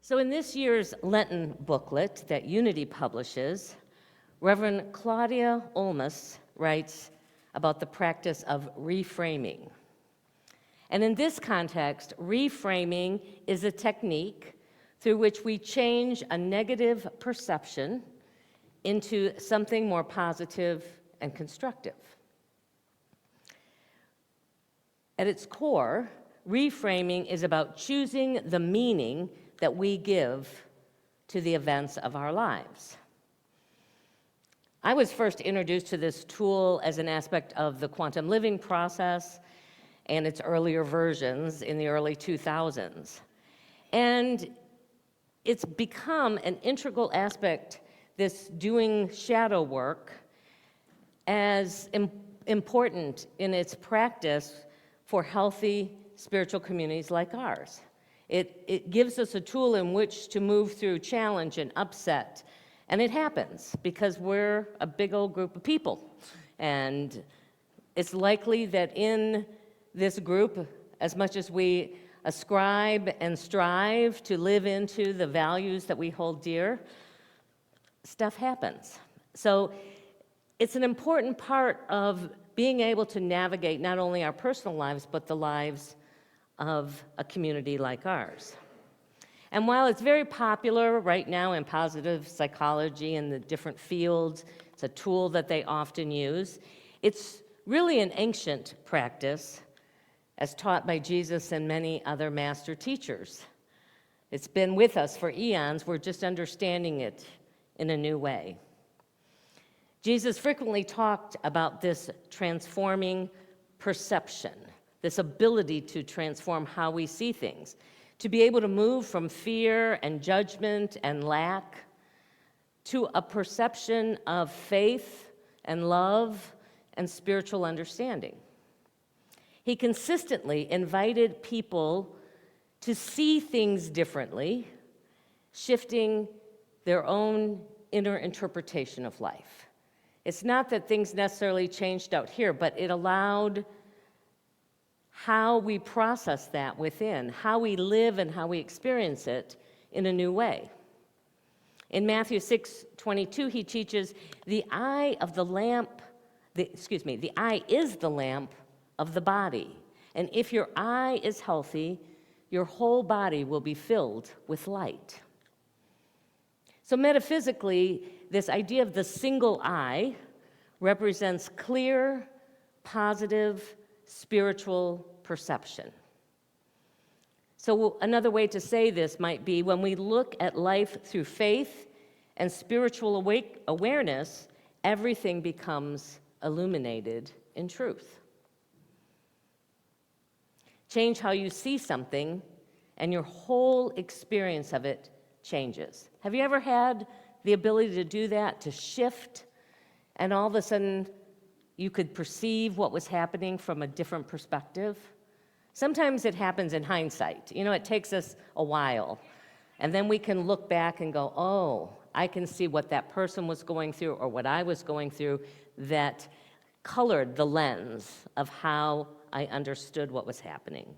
So in this year's Lenten booklet that Unity publishes, Reverend Claudia Olmos writes about the practice of reframing. And in this context, reframing is a technique through which we change a negative perception into something more positive and constructive. At its core, reframing is about choosing the meaning that we give to the events of our lives. I was first introduced to this tool as an aspect of the quantum living process and its earlier versions in the early 2000s. And it's become an integral aspect, this doing shadow work, as important in its practice for healthy spiritual communities like ours. It gives us a tool in which to move through challenge and upset. And it happens because we're a big old group of people. And it's likely that in this group, as much as we ascribe and strive to live into the values that we hold dear, stuff happens. So it's an important part of being able to navigate not only our personal lives, but the lives of a community like ours. And while it's very popular right now in positive psychology and the different fields, it's a tool that they often use, it's really an ancient practice as taught by Jesus and many other master teachers. It's been with us for eons. We're just understanding it in a new way. Jesus frequently talked about this transforming perception, this ability to transform how we see things, to be able to move from fear and judgment and lack to a perception of faith and love and spiritual understanding. He consistently invited people to see things differently, shifting their own inner interpretation of life. It's not that things necessarily changed out here, but it allowed how we process that within, how we live and how we experience it in a new way. In Matthew 6:22, he teaches, the eye is the lamp of the body. And if your eye is healthy, your whole body will be filled with light. So metaphysically, this idea of the single eye represents clear, positive, spiritual perception. So another way to say this might be when we look at life through faith and spiritual awareness, everything becomes illuminated in truth. Change how you see something, and your whole experience of it changes. Have you ever had the ability to do that, to shift, and all of a sudden you could perceive what was happening from a different perspective? Sometimes it happens in hindsight. You know, it takes us a while. And then we can look back and go, oh, I can see what that person was going through or what I was going through that colored the lens of how I understood what was happening.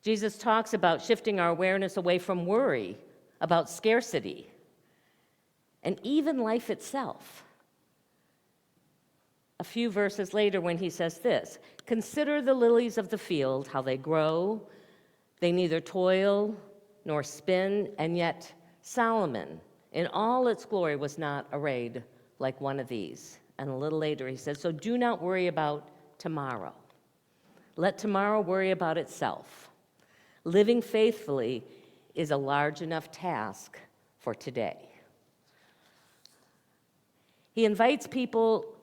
Jesus talks about shifting our awareness away from worry, about scarcity, and even life itself. A few verses later when he says this, consider the lilies of the field, how they grow. They neither toil nor spin, and yet Solomon, in all its glory, was not arrayed like one of these. And a little later he says, so do not worry about tomorrow. Let tomorrow worry about itself. Living faithfully is a large enough task for today. He invites people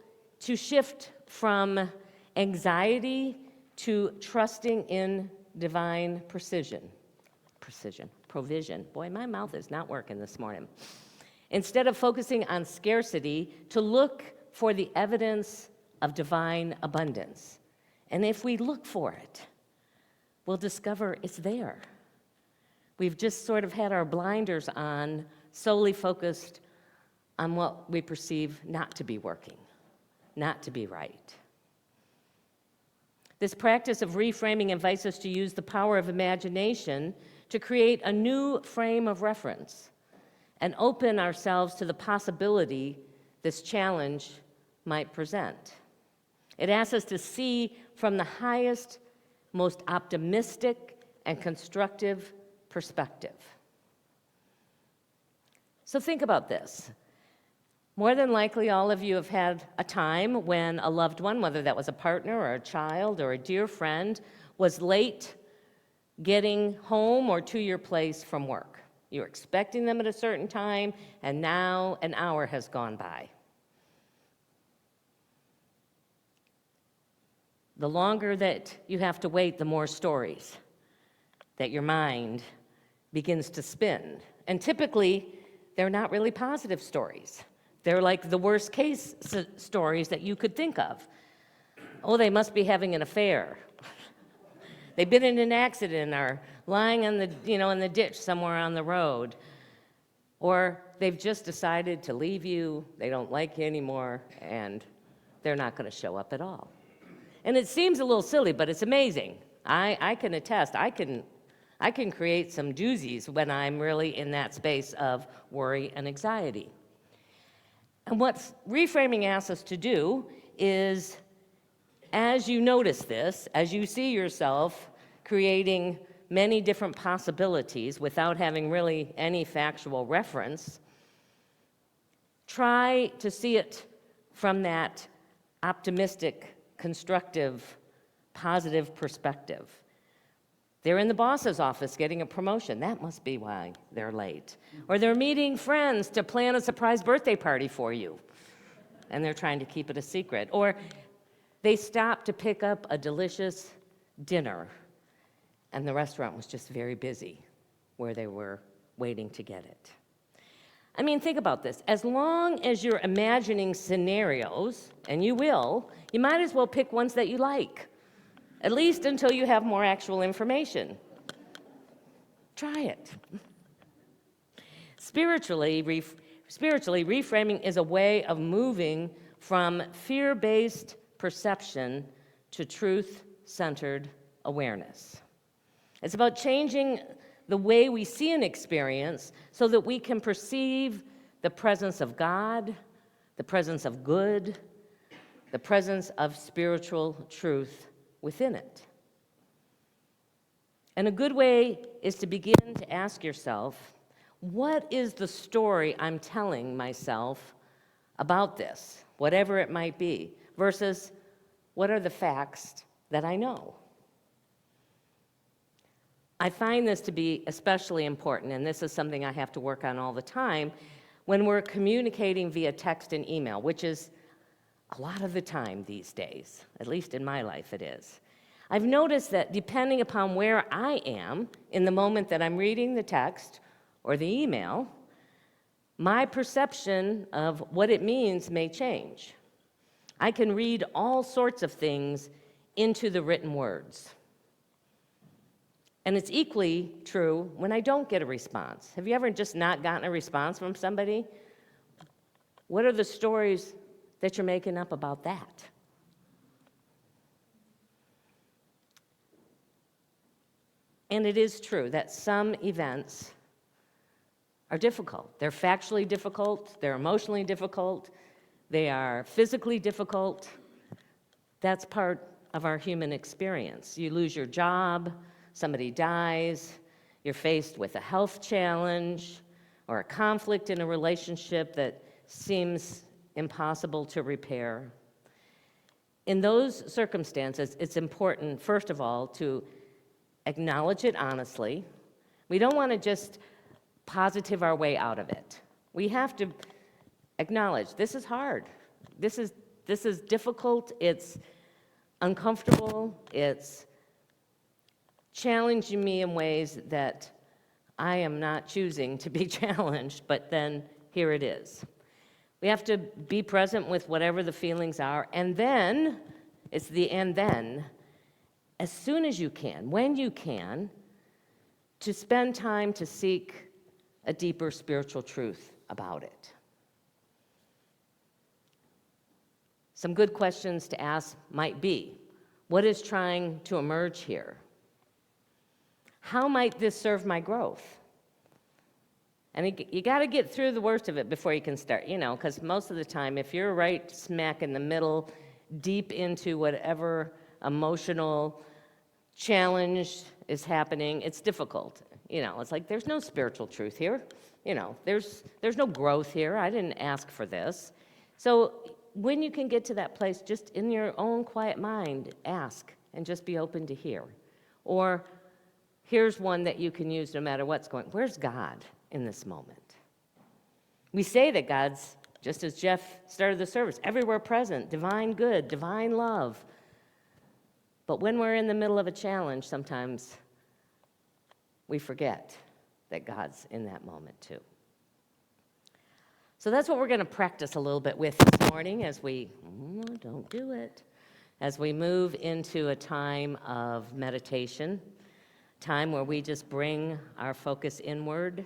to shift from anxiety to trusting in divine provision. Boy, my mouth is not working this morning. Instead of focusing on scarcity, to look for the evidence of divine abundance. And if we look for it, we'll discover it's there. We've just sort of had our blinders on, solely focused on what we perceive not to be working, not to be right. This practice of reframing invites us to use the power of imagination to create a new frame of reference and open ourselves to the possibility this challenge might present. It asks us to see from the highest, most optimistic and constructive perspective. So think about this. More than likely, all of you have had a time when a loved one, whether that was a partner or a child or a dear friend, was late getting home or to your place from work. You're expecting them at a certain time, and now an hour has gone by. The longer that you have to wait, the more stories that your mind begins to spin. And typically, they're not really positive stories. They're like the worst case stories that you could think of. Oh, they must be having an affair. They've been in an accident or lying on the, in the ditch somewhere on the road. Or they've just decided to leave you, they don't like you anymore, and they're not going to show up at all. And it seems a little silly, but it's amazing. I can attest, I can create some doozies when I'm really in that space of worry and anxiety. And what reframing asks us to do is, as you notice this, as you see yourself creating many different possibilities without having really any factual reference, try to see it from that optimistic, constructive, positive perspective. They're in the boss's office getting a promotion. That must be why they're late. Or they're meeting friends to plan a surprise birthday party for you, and they're trying to keep it a secret. Or they stopped to pick up a delicious dinner, and the restaurant was just very busy where they were waiting to get it. I mean, think about this. As long as you're imagining scenarios, and you will, you might as well pick ones that you like. At least until you have more actual information. Try it. Spiritually, reframing is a way of moving from fear-based perception to truth-centered awareness. It's about changing the way we see an experience so that we can perceive the presence of God, the presence of good, the presence of spiritual truth within it. And a good way is to begin to ask yourself, what is the story I'm telling myself about this, whatever it might be, versus what are the facts that I know? I find this to be especially important, and this is something I have to work on all the time, when we're communicating via text and email, which is a lot of the time these days, at least in my life it is. I've noticed that depending upon where I am in the moment that I'm reading the text or the email, my perception of what it means may change. I can read all sorts of things into the written words. And it's equally true when I don't get a response. Have you ever just not gotten a response from somebody? What are the stories that you're making up about that? And it is true that some events are difficult. They're factually difficult, they're emotionally difficult, they are physically difficult. That's part of our human experience. You lose your job, somebody dies, you're faced with a health challenge or a conflict in a relationship that seems impossible to repair. In those circumstances, it's important, first of all, to acknowledge it honestly. We don't want to just positive our way out of it. We have to acknowledge this is hard. This is difficult. It's uncomfortable. It's challenging me in ways that I am not choosing to be challenged, but then here it is. We have to be present with whatever the feelings are, and then, it's the and then, as soon as you can, when you can, to spend time to seek a deeper spiritual truth about it. Some good questions to ask might be, what is trying to emerge here? How might this serve my growth? And you got to get through the worst of it before you can start, because most of the time, if you're right smack in the middle, deep into whatever emotional challenge is happening, it's difficult. It's like there's no spiritual truth here. There's no growth here. I didn't ask for this. So when you can get to that place, just in your own quiet mind, ask and just be open to hear. Or here's one that you can use no matter what's going. Where's God in this moment? We say that God's, just as Jeff started the service, everywhere present, divine good, divine love. But when we're in the middle of a challenge, sometimes we forget that God's in that moment too. So that's what we're going to practice a little bit with this morning as we, don't do it, as we move into a time of meditation, time where we just bring our focus inward.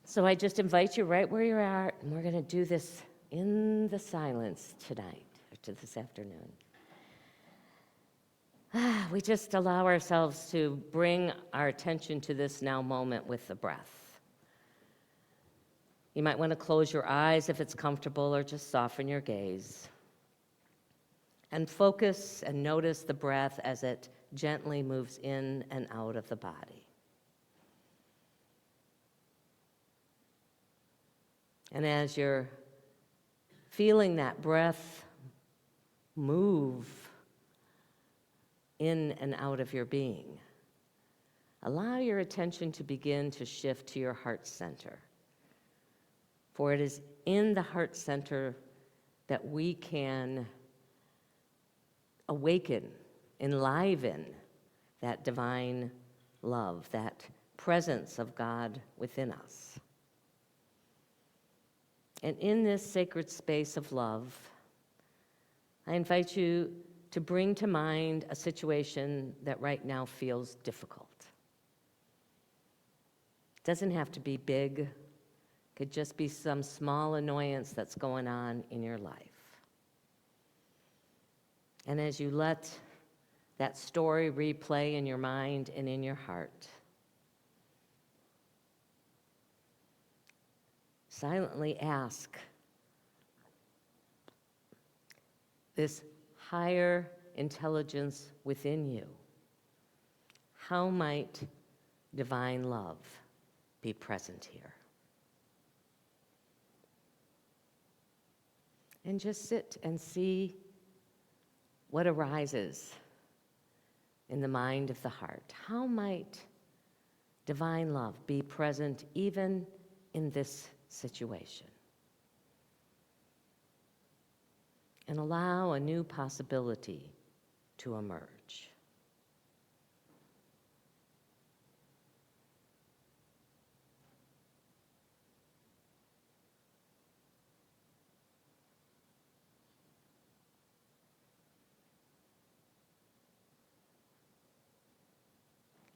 So I just invite you right where you're at, and we're going to do this in the silence tonight, or to this afternoon. We just allow ourselves to bring our attention to this now moment with the breath. You might want to close your eyes if it's comfortable, or just soften your gaze. And focus and notice the breath as it gently moves in and out of the body. And as you're feeling that breath move in and out of your being, allow your attention to begin to shift to your heart center. For it is in the heart center that we can awaken, enliven that divine love, that presence of God within us. And in this sacred space of love, I invite you to bring to mind a situation that right now feels difficult. It doesn't have to be big. It could just be some small annoyance that's going on in your life. And as you let that story replay in your mind and in your heart, silently ask this higher intelligence within you, how might divine love be present here? And just sit and see what arises in the mind of the heart. How might divine love be present even in this situation? And allow a new possibility to emerge.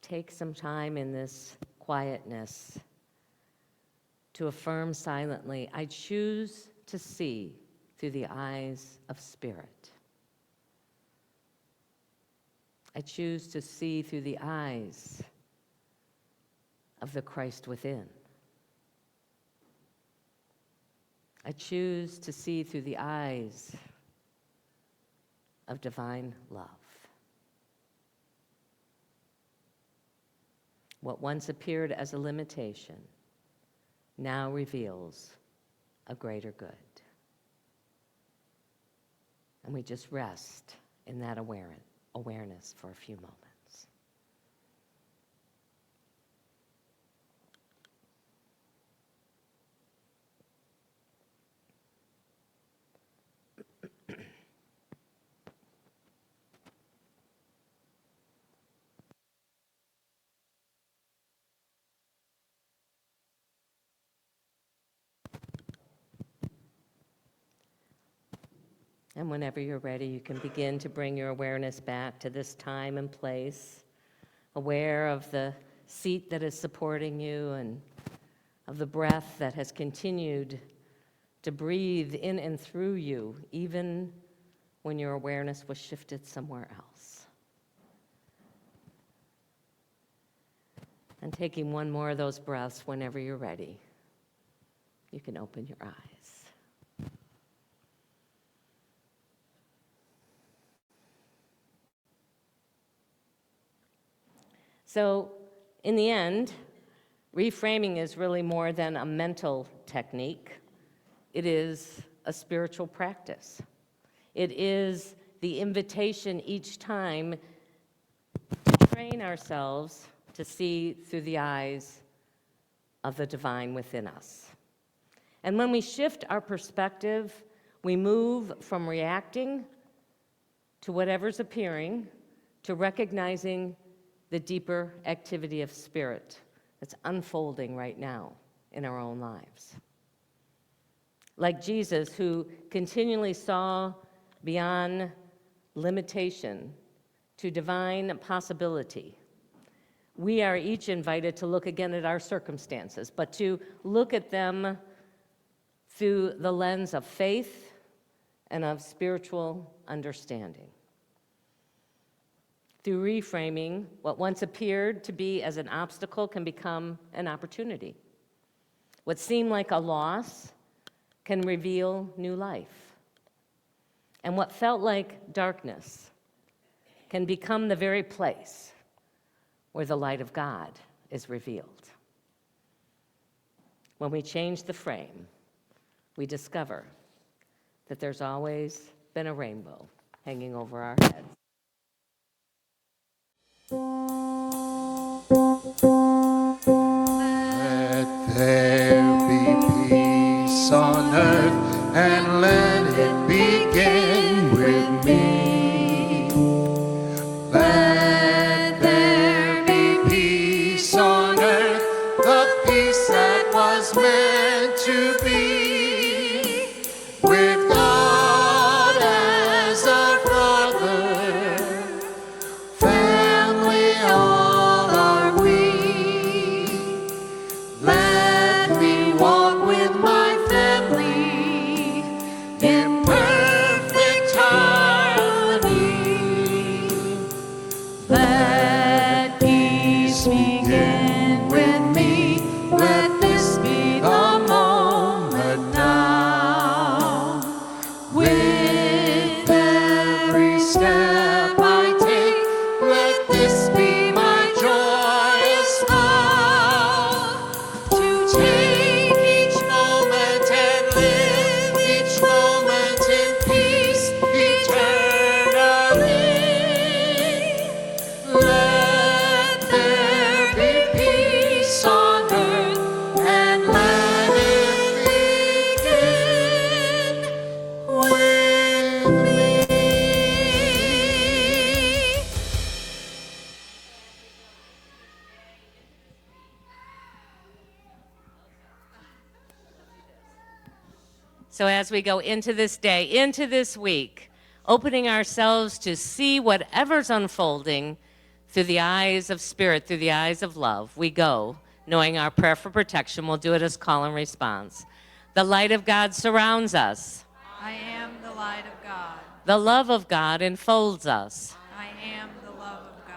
Take some time in this quietness to affirm silently, I choose to see through the eyes of spirit. I choose to see through the eyes of the Christ within. I choose to see through the eyes of divine love. What once appeared as a limitation now reveals a greater good. And we just rest in that awareness for a few moments. And whenever you're ready, you can begin to bring your awareness back to this time and place, aware of the seat that is supporting you and of the breath that has continued to breathe in and through you, even when your awareness was shifted somewhere else. And taking one more of those breaths whenever you're ready. You can open your eyes. So, in the end, reframing is really more than a mental technique. It is a spiritual practice. It is the invitation each time to train ourselves to see through the eyes of the divine within us. And when we shift our perspective, we move from reacting to whatever's appearing to recognizing the deeper activity of spirit that's unfolding right now in our own lives. Like Jesus, who continually saw beyond limitation to divine possibility, we are each invited to look again at our circumstances, but to look at them through the lens of faith and of spiritual understanding. Through reframing, what once appeared to be as an obstacle can become an opportunity. What seemed like a loss can reveal new life. And what felt like darkness can become the very place where the light of God is revealed. When we change the frame, we discover that there's always been a rainbow hanging over our heads. Let there be peace on earth, and let it begin with me. Let there be peace on earth, the peace that was meant to be, with God as our Father, family all are we. Let me walk with my family in perfect harmony. Let peace begin with me. Let this be the moment now. With every step I take, let this be my joyous vow. To take each moment and live each moment in peace eternally. Let there be peace on earth, and let it begin with me. So as we go into this day, into this week, opening ourselves to see whatever's unfolding through the eyes of spirit, through the eyes of love, we go, knowing our prayer for protection. We'll do it as call and response. The light of God surrounds us. I am the light of God. The love of God enfolds us. I am the love of God.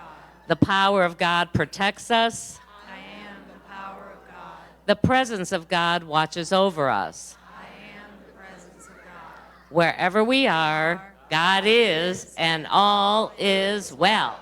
The power of God protects us. I am the power of God. The presence of God watches over us. I am the presence of God. Wherever we are, God is, and all is well.